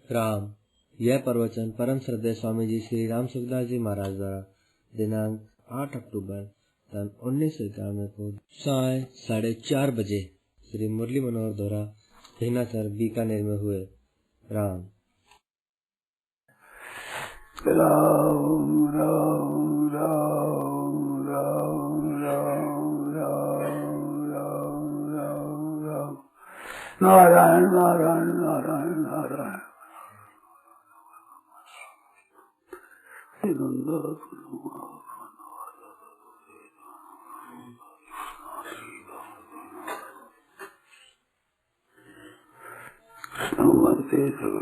राम। यह प्रवचन परम श्रद्धेय स्वामी जी श्री राम सुखदास जी महाराज द्वारा दिनांक 8 अक्टूबर सन 1991 को साय 4:30 बजे श्री मुरली मनोहर द्वारा भिन्नासर बीकानेर में हुए। राम। राम राम राम राम राम राम राम राम राम नारायण नारायण नारायण नारायण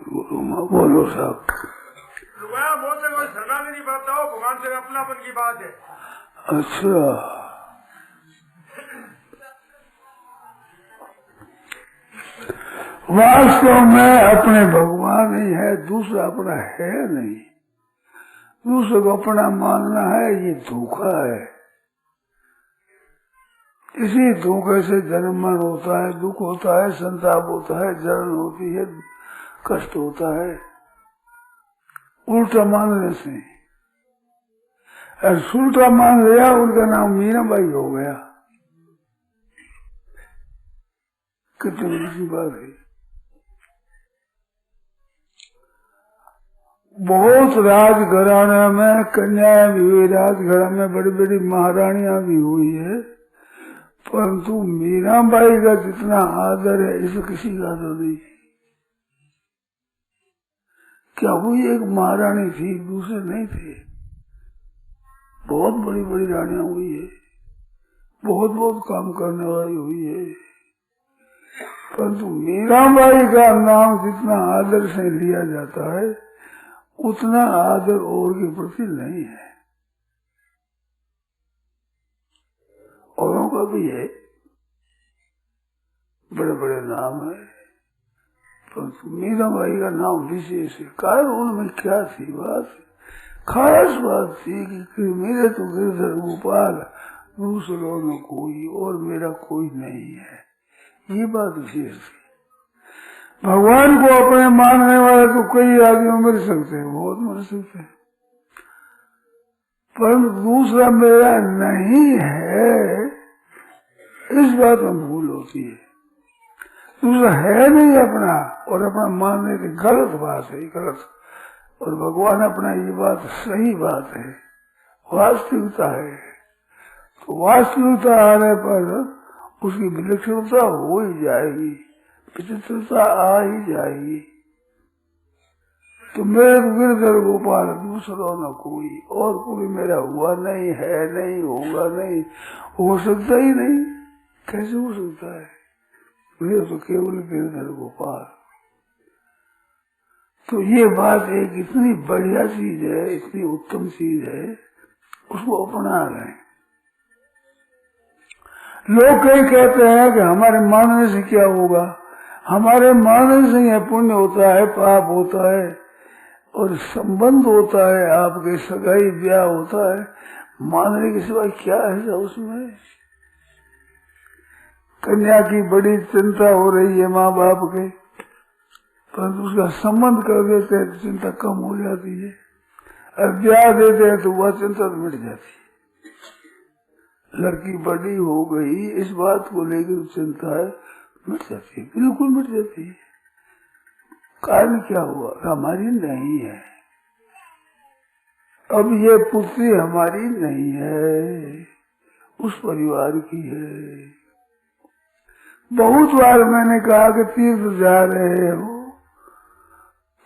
गुरु माँ बोलो साहब। बोलते कोई सरकार की बात हो, भगवान से अपनापन की बात है। अच्छा, वास्तव में अपने भगवान ही है, दूसरा अपना है नहीं। दूसरे को अपना मानना है, ये धोखा है। इसी धोखे से जन्म मरण होता है, दुख होता है, संताप होता है, जलन होती है, कष्ट होता है, उल्टा मानने से। और उल्टा मान लिया, उनका नाम मीराबाई हो गया। कितनी बड़ी बात है। बहुत राजघराना में कन्याएं भी हुई, राजघराना में बड़ी बड़ी महारानियां भी हुई है, परंतु मीराबाई का जितना आदर है इसे किसी का आदर नहीं। क्या हुई एक महारानी थी, दूसरे नहीं थे। बहुत बड़ी बड़ी रानियां हुई है, बहुत बहुत काम करने वाली हुई है, परंतु मीराबाई का नाम जितना आदर से लिया जाता है उतना आदर और के प्रति नहीं है। औरों का भी है, बड़े बड़े नाम है, परंतु मीराबाई का नाम विशेष है। कारण उनमें क्या थी बात, खास बात थी कि मेरे तो गिरधर गोपाल, दूसरों में कोई और मेरा कोई नहीं है, ये बात विशेष थी। भगवान को अपने मानने वाले तो कई आदमी मर सकते हैं, बहुत मर सकते हैं, परंतु दूसरा मेरा नहीं है, इस बात में भूल होती है। दूसरा है नहीं अपना, और अपना मानने की गलत बात है, गलत। और भगवान अपना ये बात सही बात है, वास्तविकता है। तो वास्तविकता आने पर उसकी विलक्षणता हो ही जाएगी, विचित्रता आ ही जाएगी। तो मेरे गिरधर गोपाल, दूसरों न कोई, और कोई मेरा हुआ नहीं है, नहीं होगा, नहीं हो सकता ही नहीं। कैसे हो सकता है? मेरे तो केवल गिरधर गोपाल। तो ये बात एक इतनी बढ़िया चीज है, इतनी उत्तम चीज है, उसको अपना लें। लोग कई कहते हैं कि हमारे मानने से क्या होगा। हमारे मानने से यह पुण्य होता है, पाप होता है, और संबंध होता है, आपके सगाई ब्याह होता है। मानने के सिवा क्या है उसमें? कन्या की बड़ी चिंता हो रही है माँ बाप के, परंतु उसका संबंध कर देते हैं तो चिंता कम हो जाती है, और ब्याह देते हैं तो वह चिंता मिट जाती है। लड़की बड़ी हो गई, इस बात को लेकर चिंता है, मिट जाती है, बिल्कुल मिट जाती है। कारण क्या हुआ? हमारी नहीं है, अब ये पुत्री हमारी नहीं है, उस परिवार की है। बहुत बार मैंने कहा कि तीर्थ जा रहे हो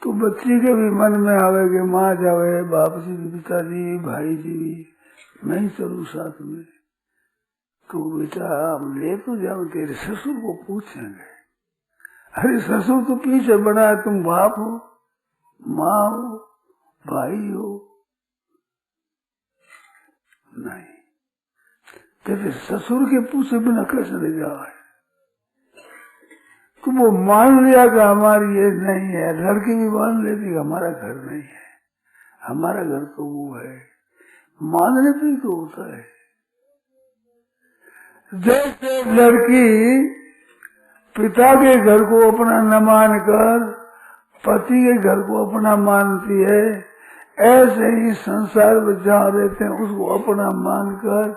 तो बच्ची के भी मन में आवे कि माँ जावे, बाप जी भी, पिताजी, भाई जी भी, मैं ही चलूं साथ में। तो बेटा हम ले तो जाओ, तेरे ससुर को पूछेंगे। अरे ससुर तो पीछे बना है, तुम बाप हो, माँ हो, भाई हो, नहीं। तेरे ससुर के पूछे बिना कैसे ले जाओ? तो वो मान लिया कि हमारी ये नहीं है। लड़की भी मान लेती कि हमारा घर नहीं है, हमारा घर तो वो है। मानने पे तो होता है। जैसे लड़की पिता के घर को अपना न मानकर पति के घर को अपना मानती है, ऐसे ही संसार में जहाँ रहते हैं उसको अपना मानकर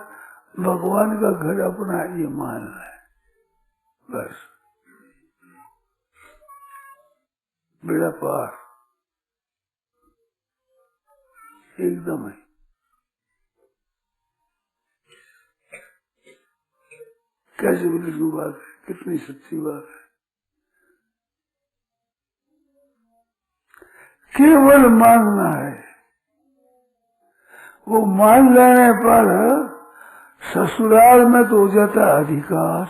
भगवान का घर अपना ये मान रहे हैं। बस बेड़ा पार एकदम है। कैसे बिल्कुल बात है, कितनी सच्ची बात है। केवल मानना है। वो मान लेने पर ससुराल में तो हो जाता है अधिकार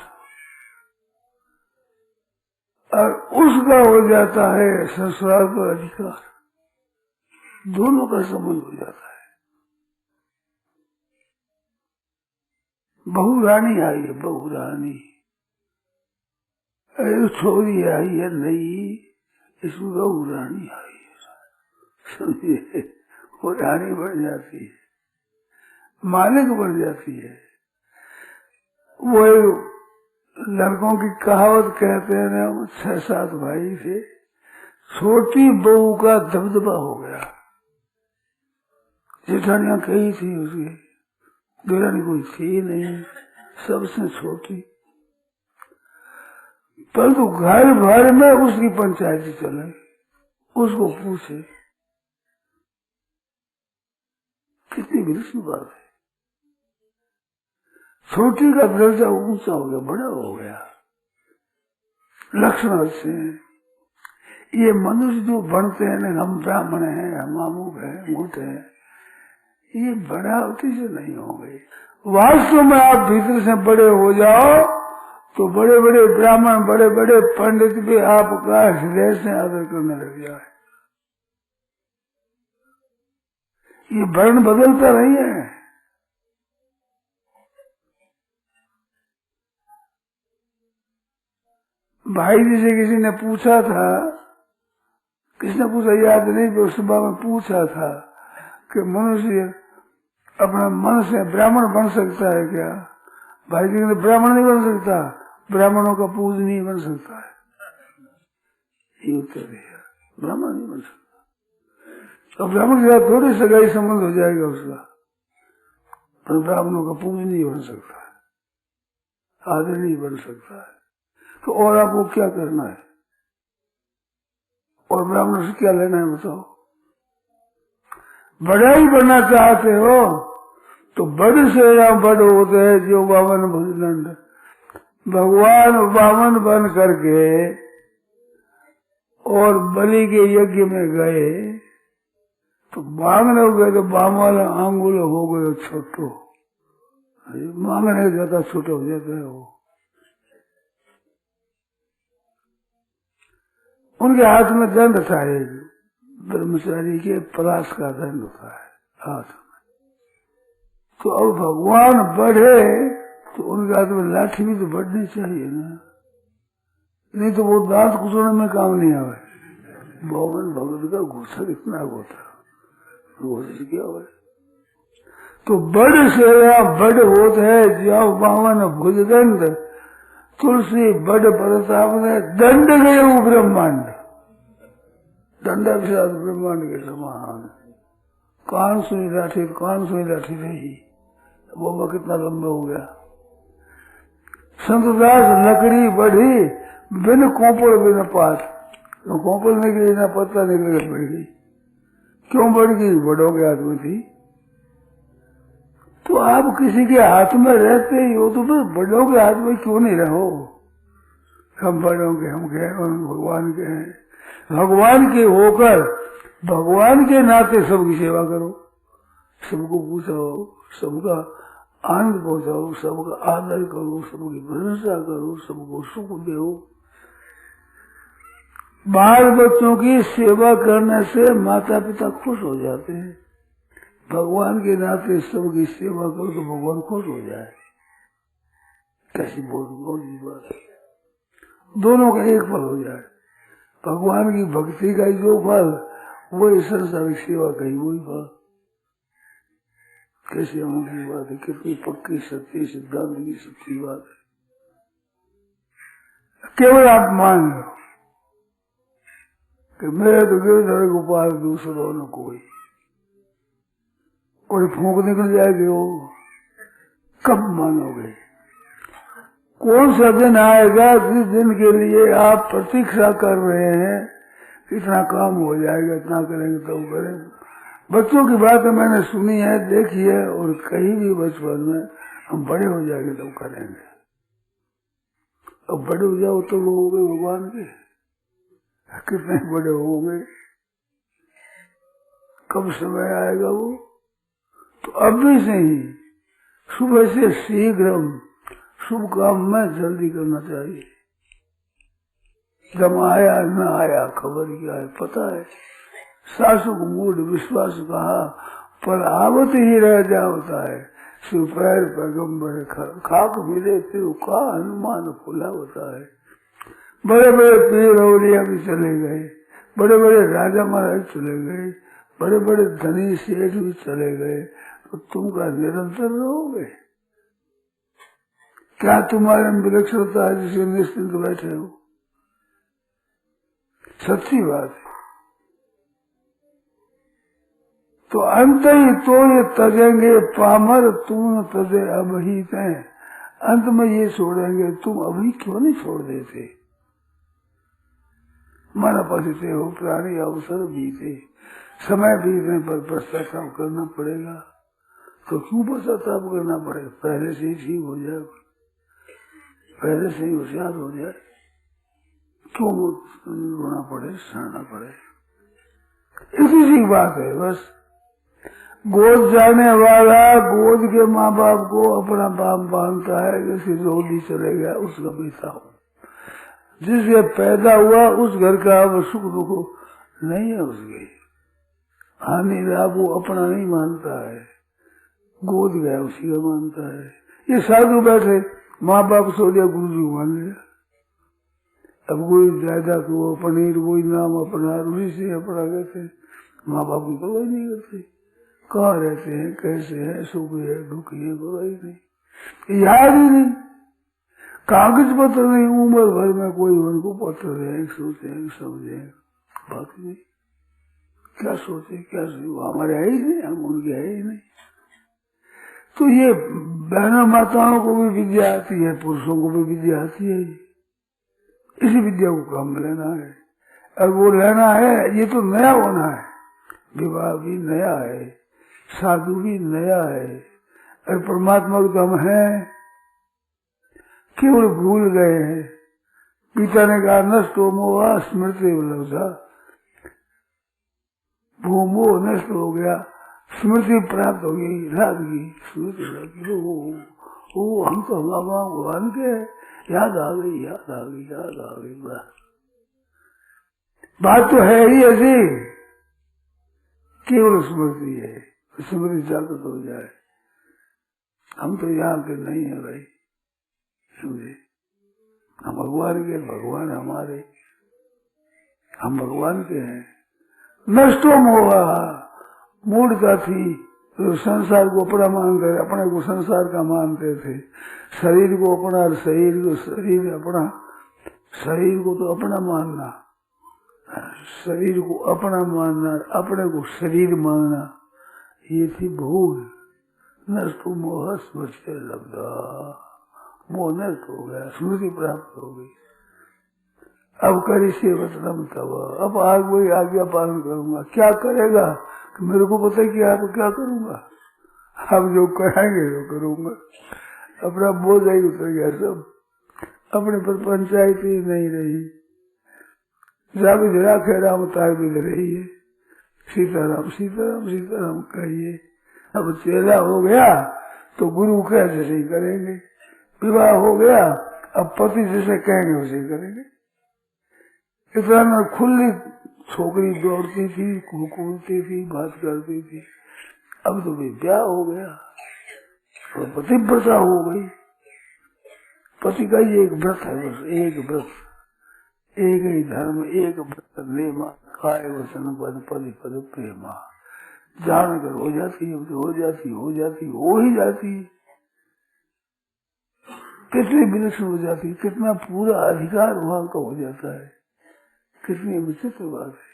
और उसका हो जाता है ससुराल पर अधिकार, दोनों का संबंध हो जाता है। बहू रानी आई है, बहू रानी छोरी आई है नई, इसमें बहू रानी आई है, समझिए वो रानी बन जाती है, मालिक बन जाती है। वो लड़कों की कहावत कहते हैं ना, 6-7 भाई थे, छोटी बहू का दबदबा हो गया। जेठानियां कही थी उसकी, देरानी कोई थी नहीं, सबसे छोटी, परंतु घर भर में उसकी पंचायती चले, उसको पूछे। कितनी विलक्षण बात है। छोटी का दर्जा ऊंचा हो गया, बड़ा हो गया। लक्षण से ये मनुष्य जो बनते हैं ना, हम ब्राह्मण हैं, हम अमुक हैं, मूठ हैं, ये बनावटी से नहीं होंगे। वास्तव में आप भीतर से बड़े हो जाओ तो बड़े बड़े ब्राह्मण, बड़े बड़े पंडित भी आपका हृदय से आदर करने लग जाए। ये वर्ण बदलता नहीं है। भाई जी से किसी ने पूछा था, किसने पूछा याद नहीं, तो सुबह में पूछा था कि मनुष्य अपना मन से ब्राह्मण बन सकता है क्या? भाई जी ने ब्राह्मण नहीं बन सकता, ब्राह्मणों का पूज नहीं बन सकता है, ये उत्तर दिया, ब्राह्मण नहीं बन सकता। तो ब्राह्मण के साथ थोड़ी सगाई संबंध हो जाएगा उसका, पर ब्राह्मणों का पूज नहीं बन सकता है, आदर नहीं बन सकता है। तो और आपको क्या करना है, और ब्राह्मणों से क्या लेना है बताओ? बड़ा ही बनना चाहते हो तो बड़े से बड़ होते हैं जो बावन भुजदंड। भगवान बावन बन करके और बलि के यज्ञ में गए तो मांगने हो गए तो बामल आंगुल हो गए छोटो, मांगने जाता छोटे हो जाते हैं। वो उनके हाथ में दंड था, एक ब्रह्मचारी के पलाश का दंड होता है हाथ में। तो अब भगवान बढ़े तो उनके हाथ में लाठी भी तो बढ़नी चाहिए ना, नहीं तो वो दांत कुचलने में काम नहीं आवे। भगवान भगवत का गुस्सा इतना होता है, क्या हो? तो बड़ से बड़ होते है जाओ बावन भुजदंड, तुलसी बड़ प्रताप ने दंड गए वो ब्रह्मांड, दंडा विषाद ब्रह्मांड के समान। कान सुई लाठी, कान सुई लाठी रही, वो कितना लंबा हो गया। संतदास लकड़ी बढ़ी बिन कोपड़ बिन पात, तो कोपड़ निकली ना पत्ता निकल बढ़ गई। क्यों बढ़ गई? बड़ों के हाथ में थी। तो आप किसी के हाथ में रहते ही हो तो फिर बड़ों के हाथ में क्यों नहीं रहो? हम बड़ों के, हम भगवान के हैं, भगवान के होकर भगवान के नाते सबकी सेवा करो, सबको पूछो, सबका आनंद पहुंचाओ, सबका आदर करो, सबकी प्रशंसा करो, सबको सुख दो। बाल बच्चों की सेवा करने से माता पिता खुश हो जाते हैं। भगवान के नाते सबकी सेवा करो तो भगवान खुश हो जाए। कैसी बहुत बात है, दोनों का एक फल हो जाए। भगवान की भक्ति का जो फल, वही संसारिक सेवा का ही वही फल। कैसी अमूल्य बात है, कितनी पक्की सच्ची सिद्धांत की सच्ची बात है। केवल आप मान लो कि मेरे तो गिरधर गोपाल दूसरों न कोई, और फूंक निकल जाएगी वो, कब मानोगे? कौन सा दिन आएगा जिस दिन के लिए आप प्रतीक्षा कर रहे हैं, इतना काम हो जाएगा, इतना करेंगे तो करेंगे। बच्चों की बातें मैंने सुनी है, देखी है, और कहीं भी बचपन में हम बड़े हो जाएंगे तब करेंगे। अब बड़े हो जाओ तो वो हो गए भगवान के, कितने बड़े होंगे, कब समय आएगा वो? तो अभी से ही सुबह से शीघ्र शुभ काम में जल्दी करना चाहिए। जब आया न आया खबर क्या है, पता है। सासु को मूड विश्वास कहा, पर आवत ही रह जाता है। शिव पैर पैगम्बर खाक मिले फिर का हनुमान फूला होता है। बड़े बड़े पीर औलिया भी चले गए, बड़े बड़े राजा महाराज चले गए, बड़े बड़े धनी सेठ भी चले गए, तो तुम का निरंतर रहोगे क्या? तुम्हारे में विलक्षणता है जिससे निश्चिंत बैठे हो? सच्ची बात है। तो अंत ही तो ये तजेंगे पामर, तुम तजे अब ही थे। अंत में ये छोड़ेंगे, तुम अभी क्यों नहीं छोड़ देते? मन पसीते हो प्राणी, अवसर बीते, समय बीतने पर पश्चाताप करना पड़ेगा। तो क्यों पश्चाताप करना पड़ेगा? पहले से ही ठीक हो जाए, पहले से ही होशियार हो जाए, क्यों रोना पड़े, सहना पड़े? इसी की बात है बस। गोद जाने वाला गोद के माँ बाप को अपना बाप मानता है, जैसे रोली चले गया उसका बेटा हो। जिससे पैदा हुआ उस घर का अब सुख दुख नहीं है, उसके हानि लाभ वो अपना नहीं मानता है, गोद गया उसी का मानता है। ये साधु बैठे माँ बाप सो लिया, गुरु जी मान लिया। अब कोई ज्यादा को पनीर वही नाम अपना रूढ़ी से अपना कहते, माँ बाप की परवाही नहीं करते। कहाँ रहते हैं, कैसे है, सुख है दुख है, परवाही नहीं, याद ही नहीं। कागज पत्र नहीं, उम्र भर में कोई उनको पत्र दे, सोचे समझे, बाकी नहीं। क्या सोचे क्या सोचे, वो हमारे है ही नहीं, हम उनके है ही नहीं। तो ये बहनों माताओं को भी विद्या आती है, पुरुषों को भी विद्या आती है। इसी विद्या को काम में लेना है। अब वो लेना है, ये तो नया होना है। विवाह भी नया है, साधु भी नया है, और परमात्मा को हम हैं केवल भूल गए हैं। पिता ने कहा नष्ट हो मोह स्मृति लब्धा, वो मोह नष्ट हो गया, स्मृति प्राप्त हो गई, याद की स्मृति लगी। वो हम तो भगवान के याद आ गई, याद आ गई, याद आ गई। बात तो है ही ऐसी, केवल स्मृति है, स्मृति जागृत हो जाए। हम तो यहाँ के नहीं है भाई, समझे? हम भगवान के, भगवान हमारे, हम भगवान के हैं। नष्टो मोहा, मूढ़ता थी तो संसार को अपना मानते, अपने को संसार का मानते थे, शरीर को अपना, शरीर को शरीर अपना, शरीर को तो अपना मानना, शरीर को अपना मानना, अपने को शरीर मानना, ये थी भूल। नष्ट मोह स्मृति लब्धा, मोह नष्ट हो गया, स्मृति प्राप्त हो गई। अब करी से वचनम तब, अब आग वही आज्ञा पालन करूंगा। क्या करेगा कि मेरे को पता है कि आप क्या करूंगा, आप जो कराएंगे वो करूंगा। अपना बोझ ही उतर गया सब, अपने पर पंचायत ही नहीं रही। जाविद राखे राम ताबिद रही है, सीताराम सीताराम सीताराम कहिए। अब चेला हो गया तो गुरु कह जैसे ही करेंगे, विवाह हो गया अब पति जैसे कहेंगे वैसे ही करेंगे। इतना खुली छोकरी दौड़ती थी, कूदती थी, बात करती थी, अब तो भी ब्याह हो गया तो पतिव्रता हो गई। पति का ही एक व्रत है, बस एक व्रत, एक ही धर्म, एक व्रत नेमा, काय वचन पद पद पद प्रेमा। जानकर हो जाती है, हो जाती हो जाती हो ही जाती है। कितनी विलक्षण हो जाती है, कितना पूरा अधिकार वहां का हो जाता है, कितनी विचित्र बात है।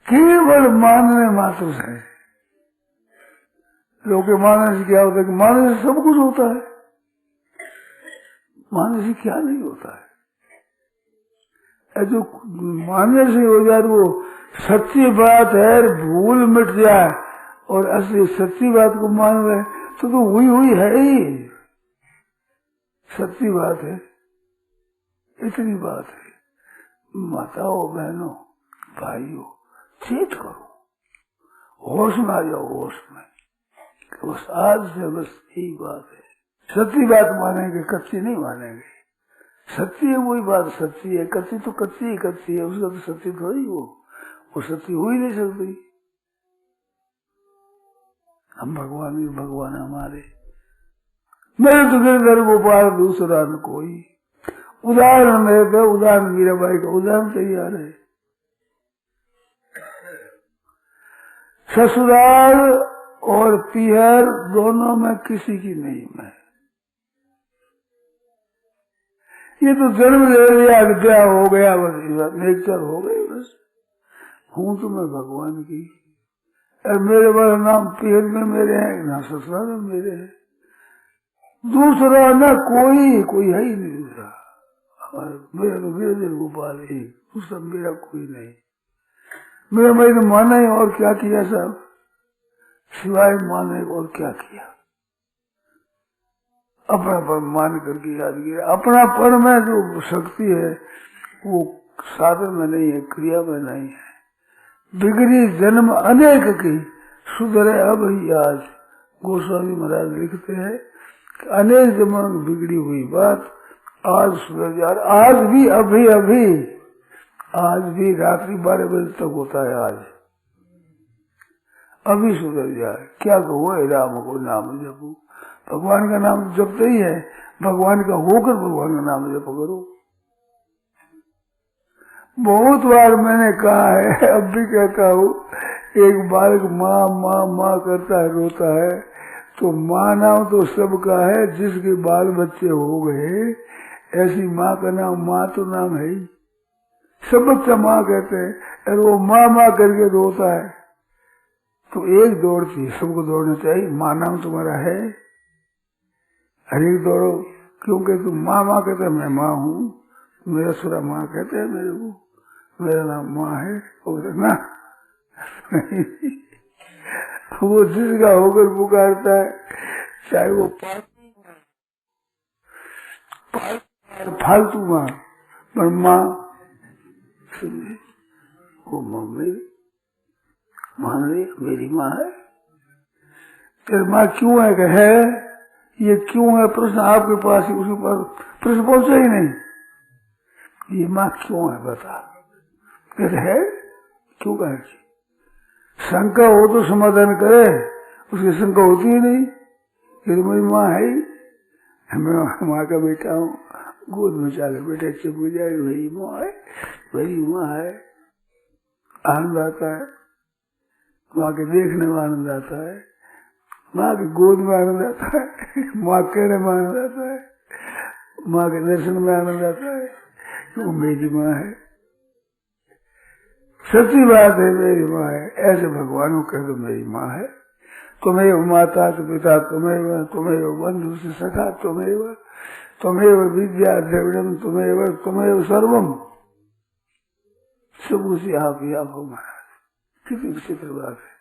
केवल मानने मात्र से। लोग के मानने से क्या होता है कि मानने से सब कुछ होता है, मानने से क्या नहीं होता है। जो मानने से हो जाए वो सच्ची बात है, भूल मिट जाए और असली सच्ची बात को मान रहे तो हुई हुई है ही, सच्ची बात है। इतनी बात है। माताओं बहनों भाइयों चेत करो, होश में आ जाओ, होश में। बस आज से बस यही बात है। सच्ची बात मानेंगे, कच्ची नहीं मानेंगे। सच्ची है वही बात सच्ची है, कच्ची तो कच्ची ही कच्ची है, उसका तो सच्ची थोड़ी वो सच्ची हो ही नहीं सकती। हम भगवान हमारे। मेरे तो गिरधर गोपाल दूसरा न कोई। उदाहरण मेरे पे, उदाहरण मीराबाई का उदाहरण तैयार है। ससुराल और पियर दोनों में किसी की नहीं मैं। ये तो जन्म ले लिया, विद्या हो गया, बस नेचर हो गई, बस हूँ तो मैं भगवान की। और मेरे वाला नाम पियर में मेरे हैं, ना ससुराल में मेरे हैं। दूसरा ना कोई है ही नहीं दूसरा। मेरा तो गिरधर गोपाल ही, उसका मेरा कोई नहीं। मेरा मैंने तो माना ही, और क्या किया साहब, सिवाय माने और क्या किया। अपना पर मान करके याद किया। अपना पर में जो शक्ति है वो साधन में नहीं है, क्रिया में नहीं है। बिगड़ी जन्म अनेक की, सुधरे अब ही आज। गोस्वामी महाराज लिखते हैं कि अनेक जन्म बिगड़ी हुई बात आज सुधर जा। आज भी अभी आज भी रात्रि 12 बजे तक होता है। आज अभी सुधर जाए। क्या कहो, राम को नाम जपो। भगवान का नाम जपते ही है, भगवान का होकर भगवान का नाम जप करो। बहुत बार मैंने कहा है, अब भी कहता हूँ, एक बालक माँ माँ माँ करता है, रोता है, तो माँ नाम तो सबका है। जिसके बाल बच्चे हो गए, ऐसी माँ का नाम माँ तो नाम है ही। सब बच्चा माँ कहते हैं, और वो माँ माँ करके रोता है। तो एक दौड़ती है, सबको दौड़ना चाहिए। माँ नाम तुम्हारा है, हर एक दौड़ो, क्योंकि तुम माँ माँ कहते हैं, मैं माँ हूँ। मेरा सुरा माँ कहते हैं मेरे को, मेरा नाम माँ है। ना वो जिसका होकर पुकारता है, चाहे वो फालतू माँ, पर माँ सुनिए, वो मम्मी मान रही मेरी माँ है। तेरी माँ क्यों है, ये क्यों है प्रश्न आपके पास ही, उसके पास प्रश्न पहुंचा ही नहीं। ये माँ क्यों है बता, कहते है क्यों कहे। शंका हो तो समाधान करे, उसकी शंका होती ही नहीं। ये तो मेरी माँ है ही, मैं माँ का बेटा हूँ, गोद में चाले बेटे चुप हो जाए, मेरी माँ है, मेरी माँ है। आनंद आता है, माँ के देखने में आनंद आता है, माँ की गोद में आनंद आता है, माँ कहने में आनंद आता है, माँ के दर्शन में आनंद आता है। वो मेरी माँ है, सच्ची बात है, मेरी माँ है। ऐसे भगवान को कह दो मेरी माँ है। तुम्हें माता तो पिता, तुम्हें बंधु से सखा, तुम्हें विद्या द्रविड़म, तुम्हें सर्वम, सब उसी आप ही आप हो महाराज। कितनी विचित्र बात है,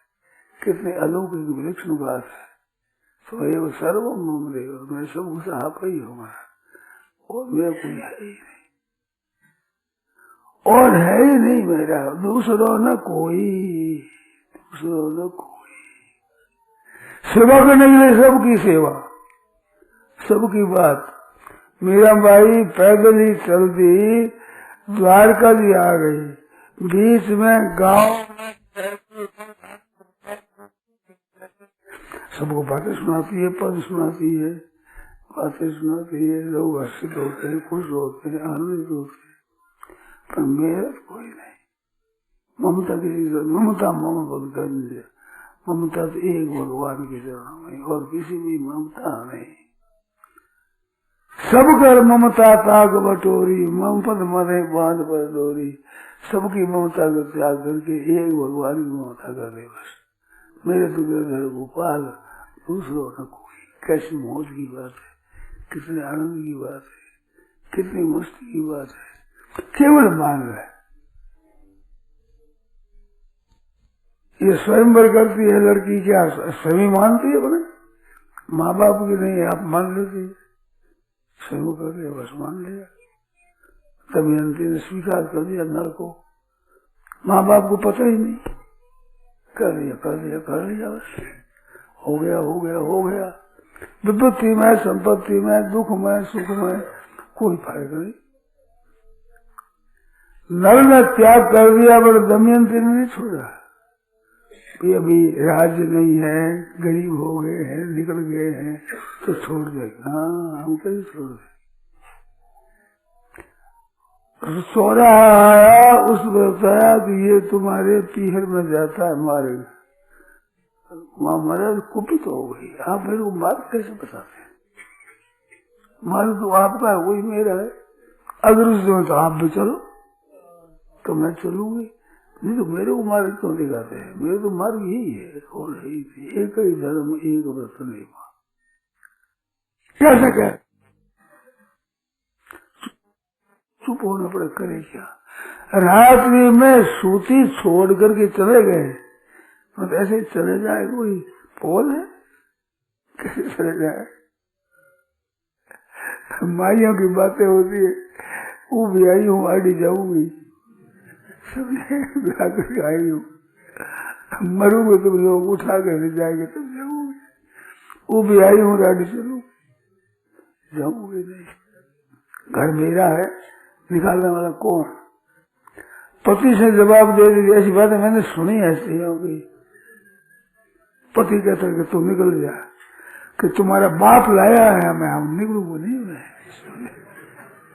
कितने अलौकिक विलक्षण बात है। तुम्हें सर्वम मैं सब उस आप ही हो महाराज, और मैं कोई है ही नहीं, और है ही नहीं मेरा दूसरा न कोई, दूसरा न कोई। सेवा करने के लिए सबकी सेवा, सबकी बात। मीरा बाई पैदल ही चलती द्वारका जी आ गई, बीच में गांव सबको बातें सुनाती है, पद सुनाती है, बातें सुनाती है। लोग हर्षित होते हैं, खुश होते हैं, आनंदित होते हैं, पर मेरा कोई नहीं। ममता किसी से, ममता मम भगवान, ममता तो एक भगवान के चरणों में, और किसी भी ममता नहीं। सब कर ममता ताग बटोरी, मम पद मरे बांध पर डोरी। सबकी ममता को त्याग करके एक भगवान की ममता कर दे बस। मेरे तो घर गोपाल, दूसरों न कोई। कैसी मौज की बात है, कितने आनंद की बात है, कितनी मस्ती की बात है। केवल मान रहे ये स्वयंवर करती है लड़की, क्या सभी मानती है बोले? माँ बाप की नहीं, आप मान लेती, स्वयं कर लिया, बस मान लिया। दमयंती ने स्वीकार कर दिया नर को, माँ बाप को पता ही नहीं, कर लिया कर लिया कर लिया, बस हो गया हो गया हो गया। विपत्ति में, संपत्ति में, दुख में, सुख में कोई फर्क नहीं। नर ने त्याग कर दिया, पर दमयंती ने नहीं छोड़ा। अभी राज्य नहीं है, गरीब हो गए हैं, निकल गए हैं, तो छोड़ देगा। हाँ, हम कहीं छोड़ दे। सोरा आया, उसने बताया कि ये तुम्हारे पीहर में जाता है मारेगा। माँ महाराज कुपित हो गई, आप मेरे को मार कैसे बताते हैं? मार तो आपका है, वही मेरा है। अगर उस दिन तो आप भी चलो तो मैं चलूंगी, नहीं तो मेरे को मार्ग क्यों दिखाते हैं? मेरे तो मार्ग यही है, और एक ही धर्म, एक व्रत नहीं। कैसा क्या चुप होना पड़े, करे क्या? रात्रि में सूती छोड़ करके चले गए, तो ऐसे चले जाए कोई पोल है? कैसे चले जाए? माइयों की बातें होती है, वो भी आई हूँ, आड़ी जाऊंगी, सबने आई हूँ, मरूंगे तुम लोग उठा कर ले जाएंगे, तब जाऊंगी। वो भी आई हूँ, आड़ी चलू, जाऊंगी नहीं। घर मेरा है, निकालने वाला कौन? पति से जवाब दे दी, ऐसी बातें मैंने सुनी, ऐसी होगी। पति कहता है कि तू निकल जा, कि तुम्हारा बाप लाया है, मैं हम निकलूंगा नहीं, मैं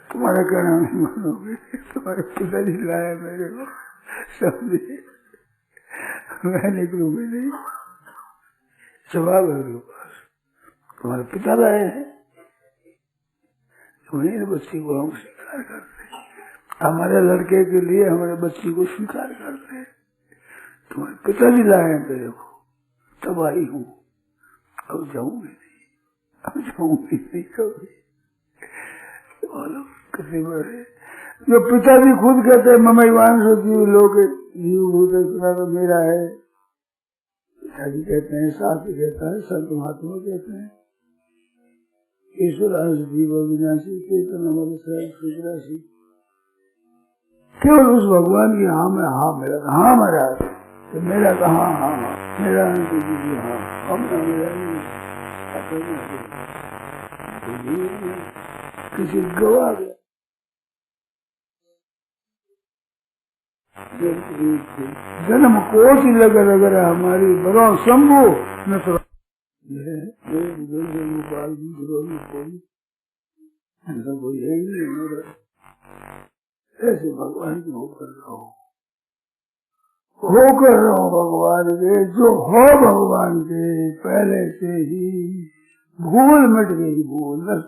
तुम्हारा कहना नहीं मानोगे, तुम्हारे पिताजी लाया मेरे को, समझे? मैं निकलूंगी नहीं। जवाब है मेरे पास, तुम्हारे पिता लाए हैं, वही बच्ची को हम स्वीकार करते हैं। हमारे लड़के के लिए हमारे बच्ची को स्वीकार करते हैं। तुम्हारे पिताजी लाए हैं मेरे को, तब आई हूँ, अब जाऊंगी नहीं, अब जाऊंगी नहीं कभी। बोलो कितनी बार है जो पिताजी खुद कहते हैं ममैवान से जीव लोग जीव भूत इतना तो मेरा है, पिताजी कहते हैं, शास्त्र कहता है, संत महात्मा कहते हैं, ईश्वर अंश जीव अविनाशी चेतन हमारे। केवल उस भगवान की हाँ में हाँ मेरा, हाँ मेरा, मेरा कहा हाँ, मेरा हाँ, हम मेरा नहीं, किसी गवा गया। जन्म कोट लगर अगर हमारी बरो शंभु न तो कोई है ही नहीं मेरा। ऐसे भगवान की होकर रहो भगवान के, जो हो भगवान के, पहले से ही भूल मिट गई, भूल